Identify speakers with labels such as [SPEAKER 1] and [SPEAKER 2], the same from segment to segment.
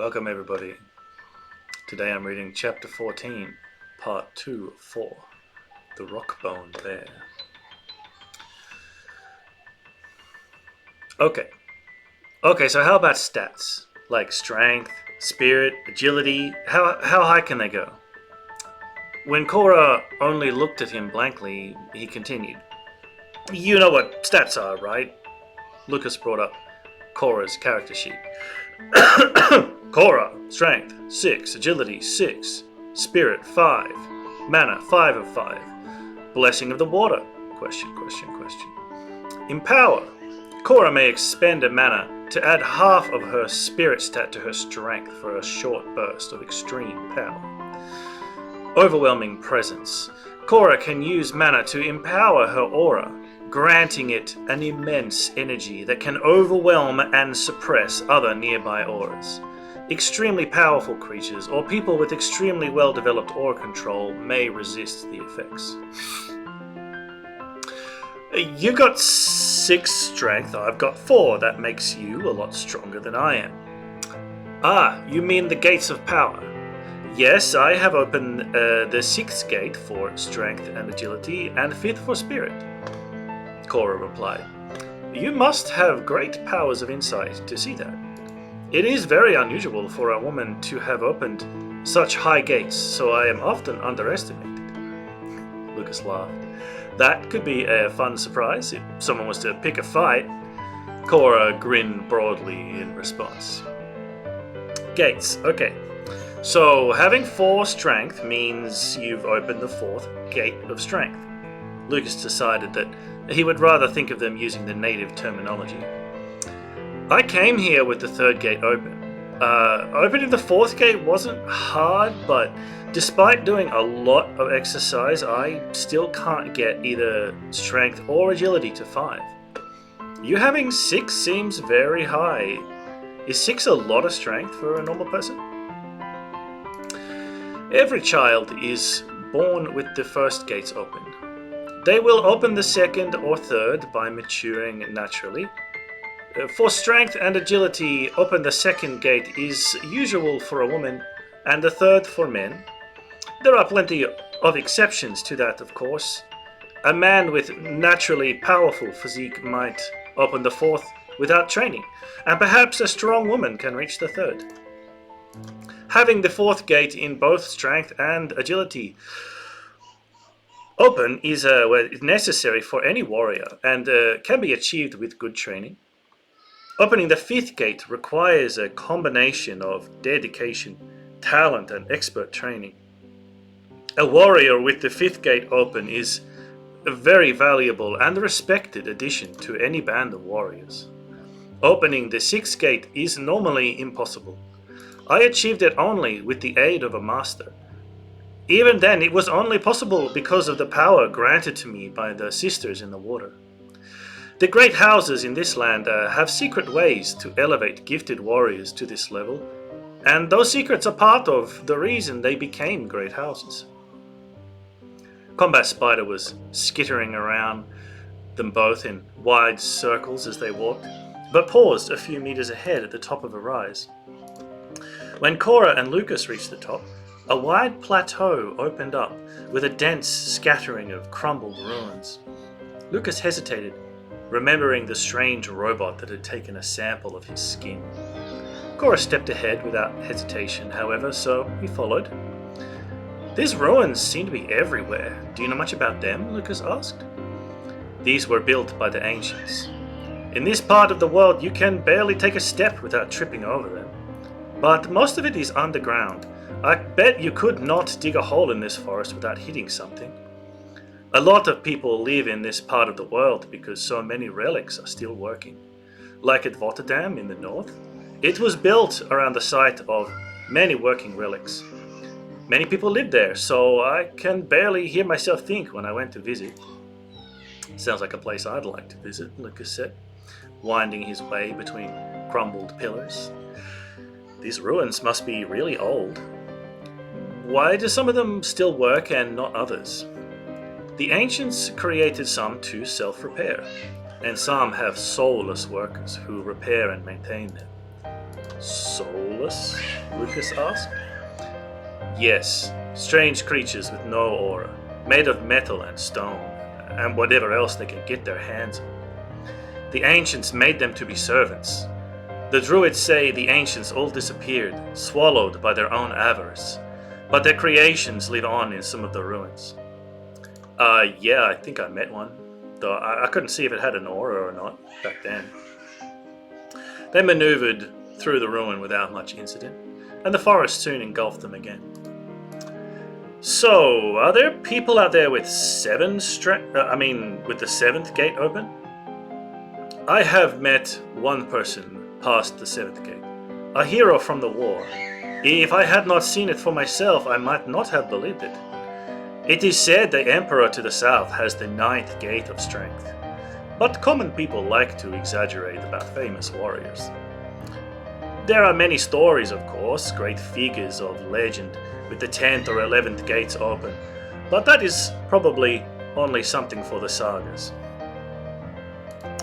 [SPEAKER 1] Welcome everybody. Today I'm reading chapter 14, part 2 of 4, The Rockbone Bear. Okay, so how about stats? Like strength, spirit, agility, how high can they go? When Cora only looked at him blankly, he continued. You know what stats are, right? Lucas brought up Cora's character sheet. Cora, strength 6, agility 6, spirit 5, mana 5 of 5, blessing of the water, question. In power, Cora may expend a mana to add half of her spirit stat to her strength for a short burst of extreme power. Overwhelming presence. Cora can use mana to empower her aura, granting it an immense energy that can overwhelm and suppress other nearby auras. Extremely powerful creatures or people with extremely well-developed aura control may resist the effects. You got 6 strength, I've got 4. That makes you a lot stronger than I am. Ah, you mean the gates of power? Yes, I have opened the 6th gate for strength and agility and 5th for spirit, Cora replied. You must have great powers of insight to see that. It is very unusual for a woman to have opened such high gates, so I am often underestimated. Lucas laughed. That could be a fun surprise if someone was to pick a fight. Cora grinned broadly in response. Gates, okay. So having 4 strength means you've opened the 4th gate of strength. Lucas decided that he would rather think of them using the native terminology. I came here with the 3rd gate open. Opening the 4th gate wasn't hard, but despite doing a lot of exercise, I still can't get either strength or agility to 5. You having 6 seems very high. Is 6 a lot of strength for a normal person? Every child is born with the 1st gates open. They will open the 2nd or 3rd by maturing naturally. For strength and agility, open the 2nd gate is usual for a woman and the 3rd for men. There are plenty of exceptions to that, of course. A man with naturally powerful physique might open the 4th without training, and perhaps a strong woman can reach the 3rd. Having the 4th gate in both strength and agility open is necessary for any warrior and can be achieved with good training. Opening the 5th gate requires a combination of dedication, talent, and expert training. A warrior with the 5th gate open is a very valuable and respected addition to any band of warriors. Opening the 6th gate is normally impossible. I achieved it only with the aid of a master. Even then, it was only possible because of the power granted to me by the sisters in the water. The great houses in this land have secret ways to elevate gifted warriors to this level, and those secrets are part of the reason they became great houses. Combat Spider was skittering around them both in wide circles as they walked, but paused a few meters ahead at the top of a rise. When Cora and Lucas reached the top, a wide plateau opened up with a dense scattering of crumbled ruins. Lucas hesitated, remembering the strange robot that had taken a sample of his skin. Cora stepped ahead without hesitation, however, so he followed. These ruins seem to be everywhere. Do you know much about them? Lucas asked. These were built by the ancients. In this part of the world, you can barely take a step without tripping over them. But most of it is underground. I bet you could not dig a hole in this forest without hitting something. A lot of people live in this part of the world because so many relics are still working. Like at Rotterdam in the north, it was built around the site of many working relics. Many people live there, so I can barely hear myself think when I went to visit. Sounds like a place I'd like to visit, Lucas said, winding his way between crumbled pillars. These ruins must be really old. Why do some of them still work and not others? The ancients created some to self-repair, and some have soulless workers who repair and maintain them. Soulless? Lucas asked. Yes, strange creatures with no aura, made of metal and stone, and whatever else they can get their hands on. The ancients made them to be servants. The druids say the ancients all disappeared, swallowed by their own avarice, but their creations live on in some of the ruins. Yeah, I think I met one, though I couldn't see if it had an aura or not back then. They maneuvered through the ruin without much incident, and the forest soon engulfed them again. So, are there people out there with with the seventh gate open? I have met one person past the seventh gate, a hero from the war. If I had not seen it for myself, I might not have believed it. It is said the Emperor to the south has the ninth gate of strength, but common people like to exaggerate about famous warriors. There are many stories, of course, great figures of legend with the 10th or 11th gates open, but that is probably only something for the sagas.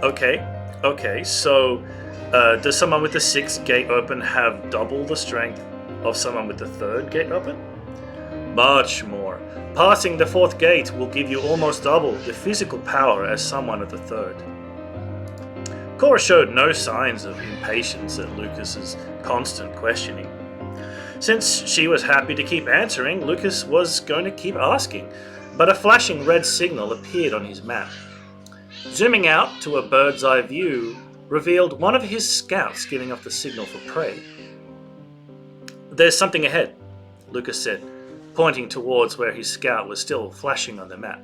[SPEAKER 1] Okay, so does someone with the 6th gate open have double the strength of someone with the 3rd gate open? Much more. Passing the 4th gate will give you almost double the physical power as someone at the 3rd. Cora showed no signs of impatience at Lucas's constant questioning. Since she was happy to keep answering, Lucas was going to keep asking, but a flashing red signal appeared on his map. Zooming out to a bird's eye view revealed one of his scouts giving off the signal for prey. There's something ahead, Lucas said, pointing towards where his scout was still flashing on the map.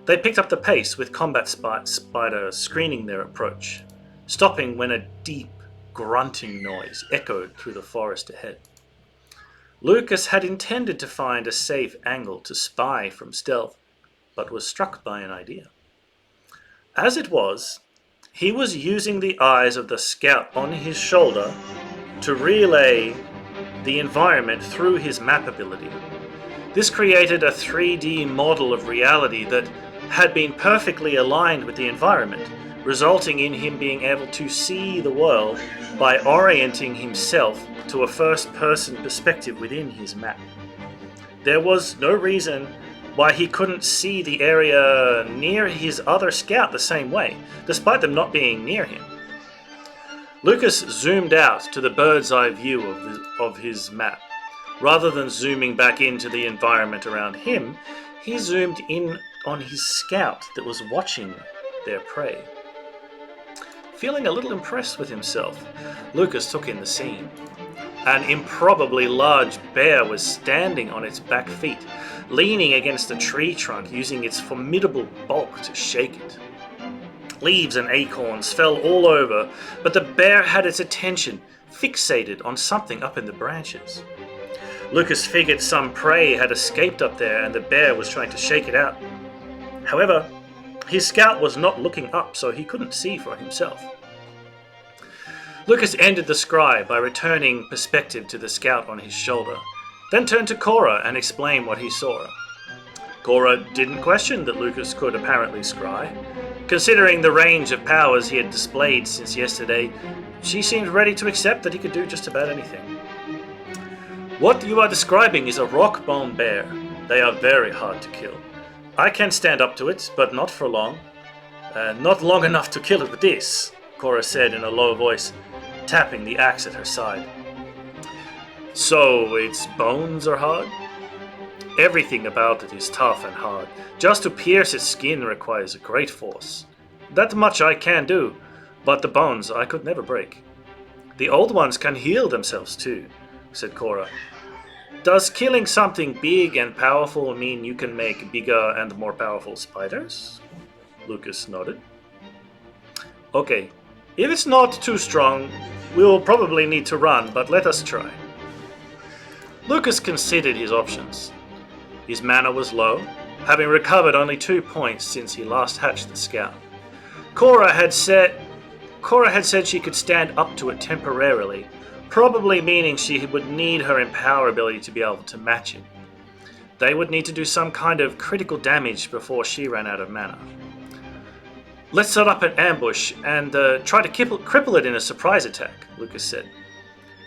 [SPEAKER 1] They picked up the pace with combat spider screening their approach, stopping when a deep, grunting noise echoed through the forest ahead. Lucas had intended to find a safe angle to spy from stealth, but was struck by an idea. As it was, he was using the eyes of the scout on his shoulder to relay the environment through his map ability. This created a 3D model of reality that had been perfectly aligned with the environment, resulting in him being able to see the world by orienting himself to a first-person perspective within his map. There was no reason why he couldn't see the area near his other scout the same way, despite them not being near him. Lucas zoomed out to the bird's eye view of his map. Rather than zooming back into the environment around him, he zoomed in on his scout that was watching their prey. Feeling a little impressed with himself, Lucas took in the scene. An improbably large bear was standing on its back feet, leaning against a tree trunk using its formidable bulk to shake it. Leaves and acorns fell all over, but the bear had its attention fixated on something up in the branches. Lucas figured some prey had escaped up there and the bear was trying to shake it out. However, his scout was not looking up, so he couldn't see for himself. Lucas ended the scry by returning perspective to the scout on his shoulder, then turned to Cora and explained what he saw. Cora didn't question that Lucas could apparently scry. Considering the range of powers he had displayed since yesterday, she seemed ready to accept that he could do just about anything. What you are describing is a Rockbone Bear. They are very hard to kill. I can stand up to it, but not for long. Not long enough to kill it with this, Cora said in a low voice, tapping the axe at her side. So, its bones are hard? Everything about it is tough and hard. Just to pierce its skin requires a great force. That much I can do, but the bones I could never break. The old ones can heal themselves too, said Cora. Does killing something big and powerful mean you can make bigger and more powerful spiders? Lucas nodded. Okay, if it's not too strong, we'll probably need to run, but let us try. Lucas considered his options. His mana was low, having recovered only 2 points since he last hatched the scout. Cora had said she could stand up to it temporarily, probably meaning she would need her empower ability to be able to match it. They would need to do some kind of critical damage before she ran out of mana. Let's set up an ambush and try to cripple it in a surprise attack, Lucas said.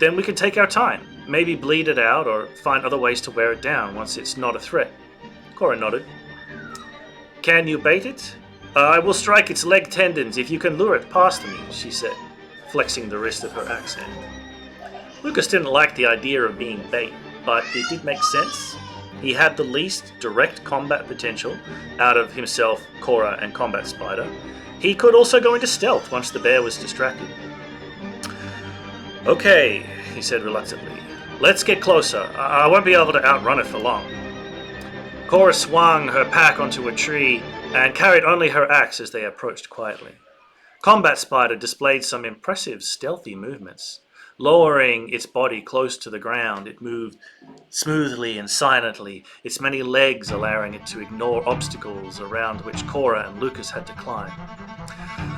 [SPEAKER 1] then we can take our time. Maybe bleed it out or find other ways to wear it down once it's not a threat. Cora nodded. Can you bait it? I will strike its leg tendons if you can lure it past me, she said, flexing the wrist of her axe hand. Lucas didn't like the idea of being bait, but it did make sense. He had the least direct combat potential out of himself, Cora, and Combat Spider. He could also go into stealth once the bear was distracted. Okay, he said reluctantly. Let's get closer. I won't be able to outrun it for long. Cora swung her pack onto a tree and carried only her axe as they approached quietly. Combat Spider displayed some impressive stealthy movements. Lowering its body close to the ground, it moved smoothly and silently, its many legs allowing it to ignore obstacles around which Cora and Lucas had to climb.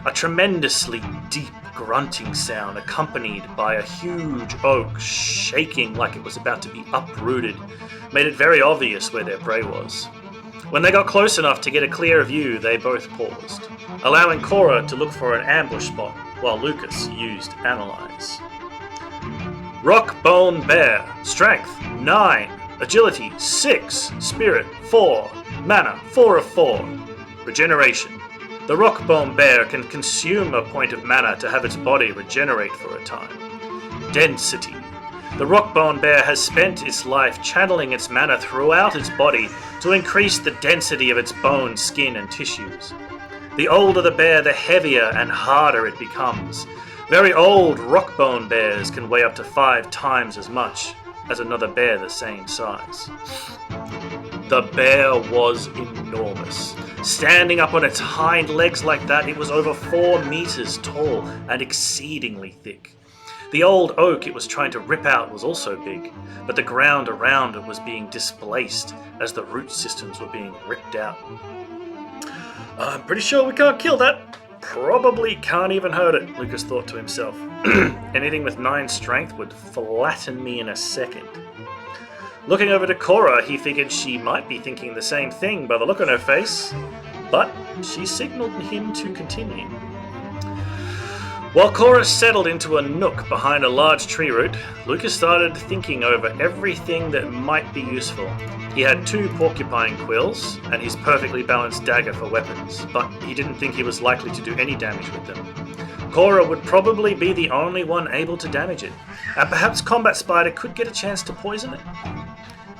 [SPEAKER 1] A tremendously deep grunting sound, accompanied by a huge oak shaking like it was about to be uprooted, made it very obvious where their prey was. When they got close enough to get a clear view, they both paused, allowing Cora to look for an ambush spot while Lucas used Analyze. Rockbone Bear, Strength 9, Agility 6, Spirit 4, Mana 4 of 4, Regeneration. The Rockbone Bear can consume a point of mana to have its body regenerate for a time. Density. The Rockbone Bear has spent its life channeling its mana throughout its body to increase the density of its bones, skin, and tissues. The older the bear, the heavier and harder it becomes. Very old Rockbone Bears can weigh up to 5 times as much as another bear the same size. The bear was enormous. Standing up on its hind legs like that, it was over 4 meters tall and exceedingly thick. The old oak it was trying to rip out was also big, but the ground around it was being displaced as the root systems were being ripped out. I'm pretty sure we can't kill that. Probably can't even hurt it, Lucas thought to himself. Anything with 9 strength would flatten me in a second. Looking over to Cora, he figured she might be thinking the same thing by the look on her face, but she signaled him to continue. While Cora settled into a nook behind a large tree root, Lucas started thinking over everything that might be useful. He had 2 porcupine quills and his perfectly balanced dagger for weapons, but he didn't think he was likely to do any damage with them. Cora would probably be the only one able to damage it, and perhaps Combat Spider could get a chance to poison it.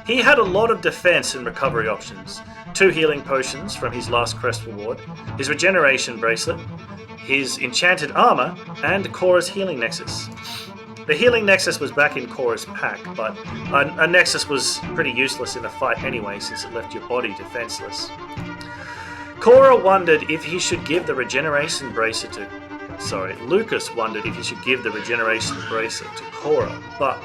[SPEAKER 1] He had a lot of defense and recovery options. 2 healing potions from his last quest reward, his regeneration bracelet, his enchanted armor, and Cora's healing nexus. The healing nexus was back in Cora's pack, but a nexus was pretty useless in a fight anyway since it left your body defenseless. Lucas wondered if he should give the regeneration bracelet to Cora, but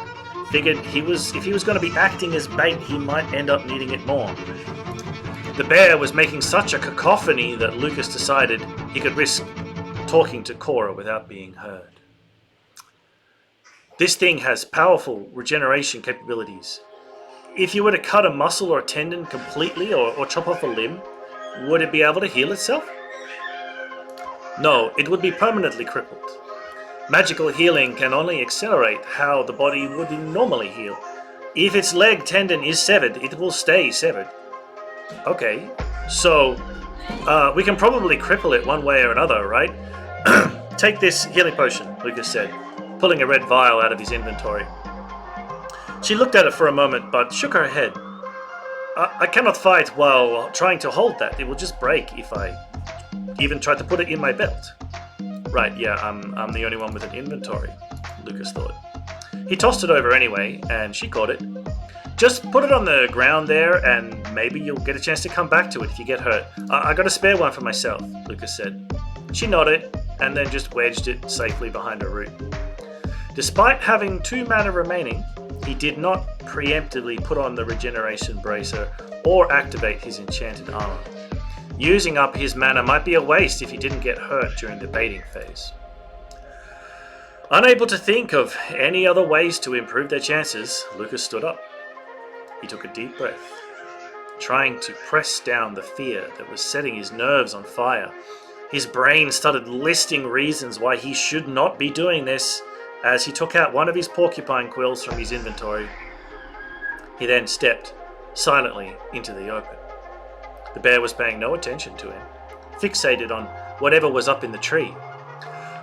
[SPEAKER 1] figured if he was going to be acting as bait, he might end up needing it more. The bear was making such a cacophony that Lucas decided he could risk talking to Cora without being heard. This thing has powerful regeneration capabilities. If you were to cut a muscle or a tendon completely or chop off a limb, would it be able to heal itself? No, it would be permanently crippled. Magical healing can only accelerate how the body would normally heal. If its leg tendon is severed, it will stay severed. Okay, so we can probably cripple it one way or another, right? Take this healing potion, Lucas said, pulling a red vial out of his inventory. She looked at it for a moment, but shook her head. I cannot fight while trying to hold that. It will just break if I even try to put it in my belt. Right, yeah, I'm the only one with an inventory, Lucas thought. He tossed it over anyway, and she caught it. Just put it on the ground there, and maybe you'll get a chance to come back to it if you get hurt. I got a spare one for myself, Lucas said. She nodded, and then just wedged it safely behind a root. Despite having 2 mana remaining, he did not preemptively put on the regeneration bracer or activate his enchanted armor. Using up his mana might be a waste if he didn't get hurt during the baiting phase. Unable to think of any other ways to improve their chances, Lucas stood up. He took a deep breath, trying to press down the fear that was setting his nerves on fire. His brain started listing reasons why he should not be doing this, As he took out one of his porcupine quills from his inventory, he then stepped silently into the open. The bear was paying no attention to him, fixated on whatever was up in the tree.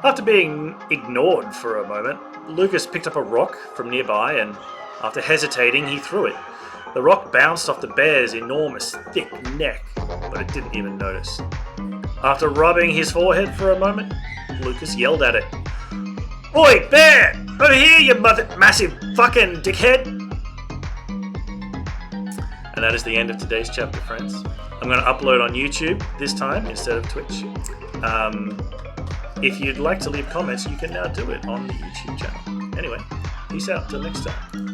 [SPEAKER 1] After being ignored for a moment, Lucas picked up a rock from nearby and, after hesitating, he threw it. The rock bounced off the bear's enormous, thick neck, but it didn't even notice. After rubbing his forehead for a moment, Lucas yelled at it. "Oi, bear! Over here, you massive fucking dickhead!" And that is the end of today's chapter, friends. I'm going to upload on YouTube this time instead of Twitch. If you'd like to leave comments, you can now do it on the YouTube channel. Anyway, peace out till next time.